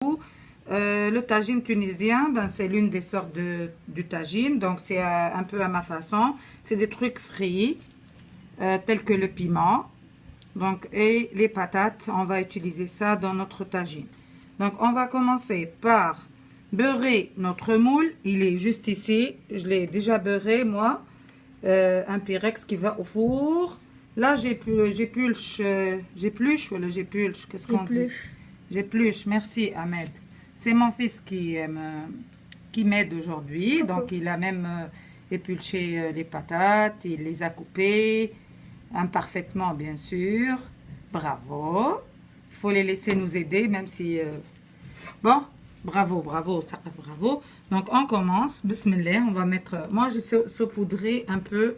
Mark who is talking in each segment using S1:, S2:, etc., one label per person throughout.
S1: Le tagine tunisien, ben, c'est l'une des sortes du tagine, donc c'est un peu à ma façon. C'est des trucs frits, tels que le piment. Donc, et les patates, on va utiliser ça dans notre tagine. Donc, on va commencer par beurrer notre moule. Il est juste ici. Je l'ai déjà beurré, moi. Un Pyrex qui va au four. Là, j'épluche, qu'est-ce qu'on dit? J'épluche, merci Ahmed. C'est mon fils qui m'aide aujourd'hui. Donc, il a même épluché les patates, il les a coupées, imparfaitement bien sûr. Bravo. Il faut les laisser nous aider, même si... Bon, bravo, bravo, ça, bravo. Donc, on commence. Bismillah, on va mettre... Moi, j'ai saupoudré un peu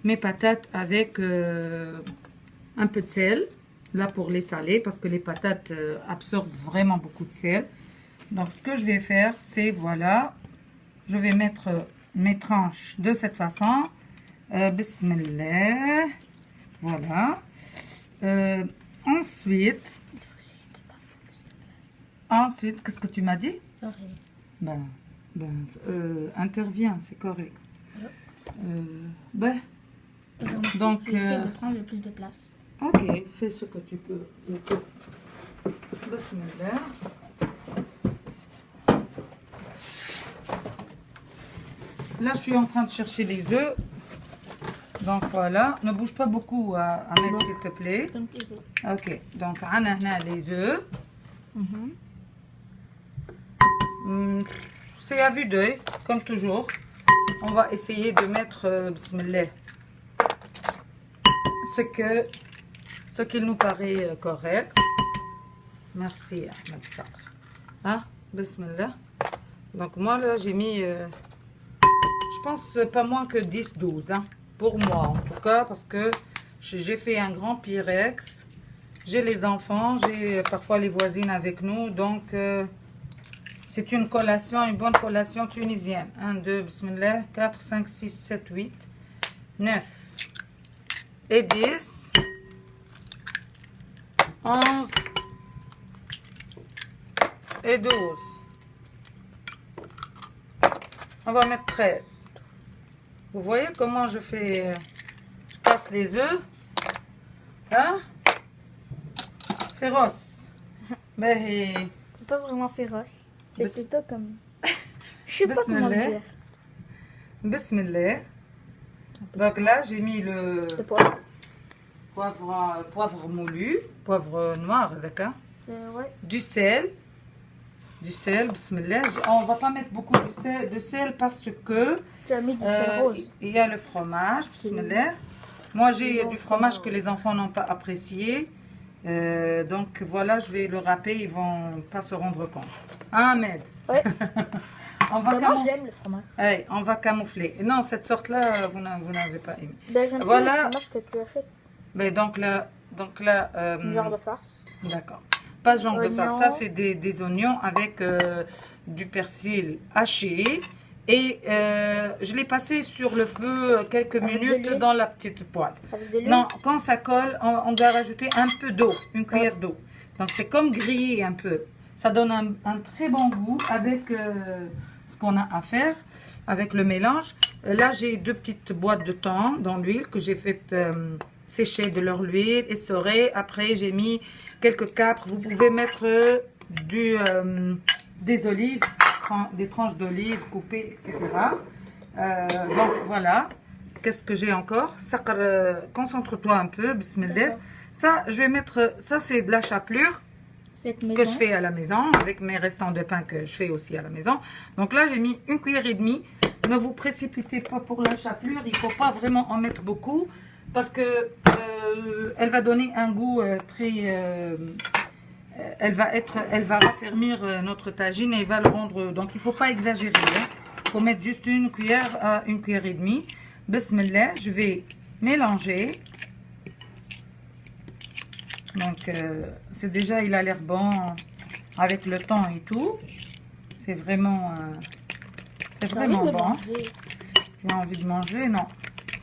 S1: mes patates avec un peu de sel. Là, pour les saler, parce que les patates absorbent vraiment beaucoup de sel. Donc, ce que je vais faire, c'est, voilà, je vais mettre mes tranches de cette façon. Bismillah. Voilà. Ensuite, qu'est-ce que tu m'as dit? Interviens, c'est correct. Donc,
S2: j'essaie de prendre le plus de place.
S1: Ok, fais ce que tu peux. Bismillah. Là, je suis en train de chercher les œufs. Donc voilà, ne bouge pas beaucoup, Ahmed, s'il te plaît. Ok, donc on a les œufs. C'est à vue d'œil, comme toujours. On va essayer de mettre, bismillah, ce qu'il nous paraît correct. Merci, Ahmed. Hein, bismillah. Donc moi, là, j'ai mis, je pense, pas moins que 10-12, hein. Pour moi, en tout cas, parce que j'ai fait un grand Pyrex. J'ai les enfants, j'ai parfois les voisines avec nous. Donc, c'est une collation, une bonne collation tunisienne. 1, 2, bismillah, 4, 5, 6, 7, 8, 9 et 10, 11 et 12. On va mettre 13. Vous voyez comment je fais, je casse les œufs, hein? Féroce. Mais
S2: c'est pas vraiment féroce, c'est plutôt comme, je sais pas comment dire.
S1: Bismillah. Donc là, j'ai mis le poivre moulu, poivre noir avec
S2: ouais.
S1: Du sel, bismillah. On va pas mettre beaucoup de sel parce que
S2: tu as mis du sel rouge.
S1: Il y a le fromage, bismillah. Moi, j'ai du fromage que les enfants n'ont pas apprécié. Donc voilà, je vais le râper, ils vont pas se rendre compte. Ahmed.
S2: Ouais.
S1: Moi,
S2: j'aime le fromage.
S1: Hey, on va camoufler. Non, cette sorte-là, vous n'avez pas aimé.
S2: J'aime
S1: voilà.
S2: le fromage que tu achètes.
S1: Donc là,
S2: genre de farce.
S1: D'accord. Pas ce genre de farce. Ça, c'est des oignons avec du persil haché. Et je l'ai passé sur le feu quelques minutes dans la petite poêle. Non, quand ça colle, on doit rajouter un peu d'eau, une cuillère d'eau. Donc c'est comme griller un peu. Ça donne un très bon goût avec ce qu'on a à faire, avec le mélange. Là, j'ai 2 petites boîtes de thon dans l'huile que j'ai fait sécher de leur huile, essorée. Après, j'ai mis quelques capres. Vous pouvez mettre des olives, des tranches d'olives coupées, etc. Donc voilà. Qu'est-ce que j'ai encore? Concentre-toi un peu, bismillah. Ça, je vais mettre, ça c'est de la chapelure que je fais à la maison, avec mes restants de pain que je fais aussi à la maison. Donc là, j'ai mis 1 cuillère et demie. Ne vous précipitez pas pour la chapelure, il ne faut pas vraiment en mettre beaucoup, parce que elle va donner un goût très... elle va raffermir notre tagine et va le rendre... Donc, il ne faut pas exagérer. Il faut mettre juste 1 cuillère à 1 cuillère et demie. Bismillah, je vais mélanger. Donc, c'est déjà, il a l'air bon avec le temps et tout. C'est vraiment bon. Tu as envie de manger? Non.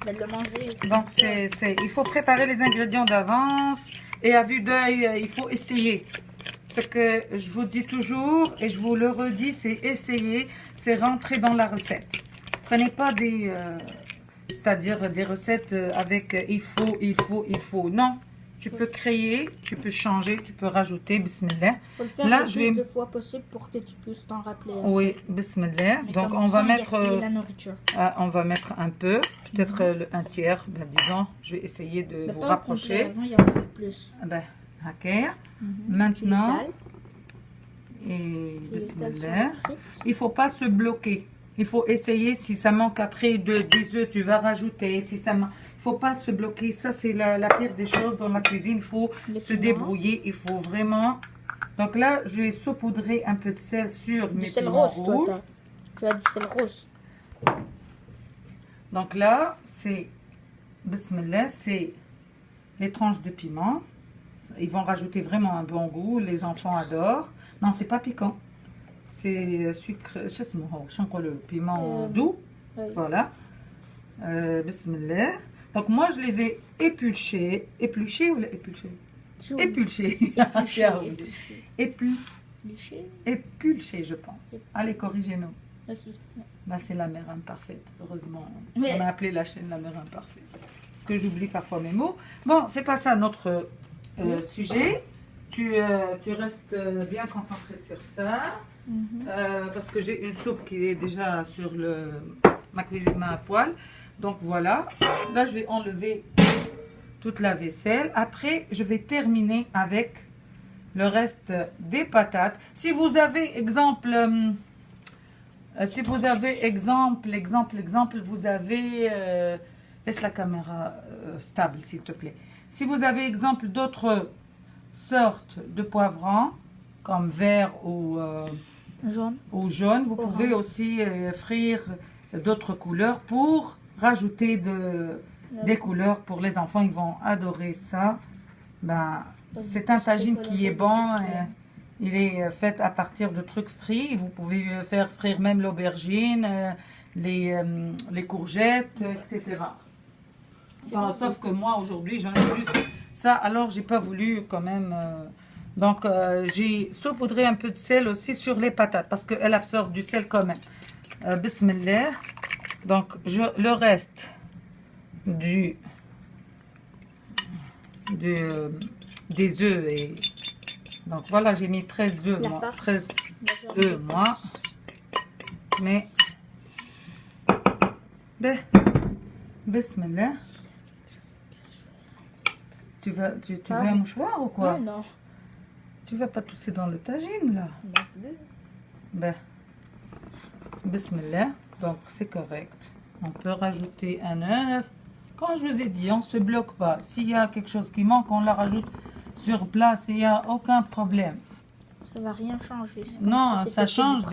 S2: De le manger.
S1: Donc, il faut préparer les ingrédients d'avance. Et à vue d'œil, il faut essayer. Ce que je vous dis toujours, et je vous le redis, c'est essayer, c'est rentrer dans la recette. Prenez pas des... c'est-à-dire des recettes avec il faut. Non, tu peux créer, tu peux changer, tu peux rajouter, bismillah.
S2: Faut le faire le plus de fois possible pour que tu puisses t'en rappeler.
S1: Oui, bismillah. Donc on va mettre
S2: la nourriture.
S1: On va mettre un peu, peut-être un tiers, ben, disons. Je vais essayer de vous rapprocher.
S2: Il y en a plus.
S1: Ben, ok. Maintenant, et bismillah. Il faut pas se bloquer. Il faut essayer, si ça manque après des œufs, tu vas rajouter. Si ça manque, il faut pas se bloquer. Ça, c'est la pire des choses dans la cuisine. Il faut se débrouiller. Il faut vraiment... Donc là, je vais saupoudrer un peu de sel sur mes piments rouges.
S2: Toi, tu as du sel rose.
S1: Donc là, c'est... Bismillah, c'est les tranches de piment. Ils vont rajouter vraiment un bon goût. Les enfants adorent. Non, c'est pas piquant. C'est sucre, le piment doux. Voilà. Bismillah. Donc moi, je les ai épluchés. Épluchés ou épluchés? Épluchés. Épluchés, je pense. Allez, corrigez-nous. Bah, c'est la mère imparfaite. Heureusement, on a appelé la chaîne la mère imparfaite. Parce que j'oublie parfois mes mots. Bon, c'est pas ça notre sujet. Tu restes bien concentré sur ça. Parce que j'ai une soupe qui est déjà sur ma cuisine à poêle. Donc voilà. Là, je vais enlever toute la vaisselle. Après, je vais terminer avec le reste des patates. Si vous avez exemple, vous avez, laisse la caméra stable s'il te plaît. Si vous avez exemple d'autres sortes de poivrons, comme vert ou jaune, vous pouvez aussi frire d'autres couleurs pour rajouter des couleurs pour les enfants. Ils vont adorer ça. Ben, c'est un tagine qui est bon. Il est fait à partir de trucs frits. Vous pouvez faire frire même l'aubergine, les courgettes, etc. Bon, sauf que moi, aujourd'hui, j'en ai juste ça. Alors, j'ai pas voulu quand même... donc, j'ai saupoudré un peu de sel aussi sur les patates parce qu'elles absorbent du sel quand même. Bismillah. Donc, le reste des œufs. Donc, voilà, j'ai mis 13 œufs, moi. 13 œufs, moi. Mais, bismillah. Tu veux un mouchoir ou quoi?
S2: Non.
S1: Tu vas pas tousser dans le tagine, là? Ben, bismillah. Donc, c'est correct. On peut rajouter un œuf. Quand je vous ai dit, on ne se bloque pas. S'il y a quelque chose qui manque, on la rajoute sur place. Il n'y a aucun problème.
S2: Ça va rien changer.
S1: Non, ça change.